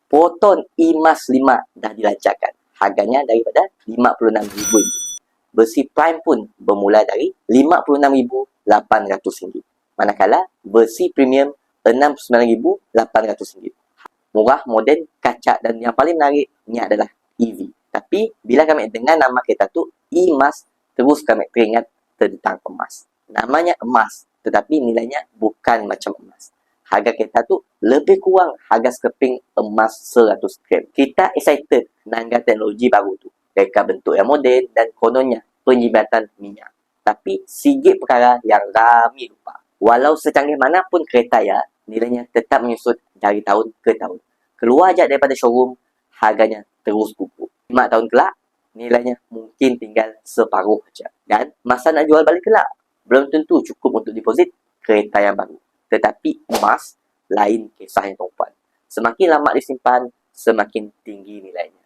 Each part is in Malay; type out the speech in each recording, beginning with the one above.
Proton emas 5 dah dilancarkan. Harganya daripada RM56,000. Versi Prime pun bermula dari RM56,800. Manakala versi Premium RM69,800. Murah, moden, kacak, dan yang paling menariknya adalah EV. Tapi bila kami dengar nama kereta tu emas, terus kami teringat tentang emas. Namanya emas, tetapi nilainya bukan macam emas. Harga kereta tu lebih kurang harga skeping emas 100 gram. Kita excited dengan teknologi baru tu. Reka bentuk yang moden dan kononnya penjimatan minyak. Tapi sikit perkara yang ramai lupa. Walau secanggih manapun kereta ya, nilainya tetap menyusut dari tahun ke tahun. Keluar je daripada showroom, harganya terus pupuk. 5 tahun kelak, nilainya mungkin tinggal separuh saja. Dan masa nak jual balik kelak, belum tentu cukup untuk deposit kereta yang baru. Tetapi emas, lain kisahnya tuan-puan. Semakin lama disimpan, semakin tinggi nilainya.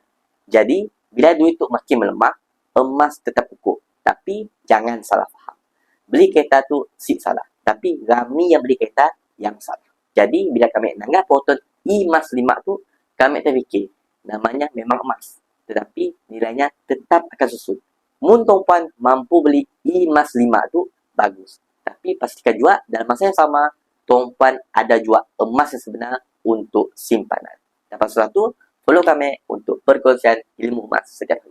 Jadi, bila duit tu makin melemah, emas tetap kukuh. Tapi, jangan salah faham. Beli kereta tu sip salah. Tapi, ramai yang beli kereta yang salah. Jadi, bila kami nanggap Proton emas 5 tu, kami terfikir, namanya memang emas. Tetapi, nilainya tetap akan susut. Mun tuan-puan mampu beli emas 5 tu, bagus. Tapi, pastikan juga dalam masa yang sama, tuan-puan ada juga emas yang sebenar untuk simpanan. Lepas itu, follow kami untuk perkongsian ilmu emas setiap hari.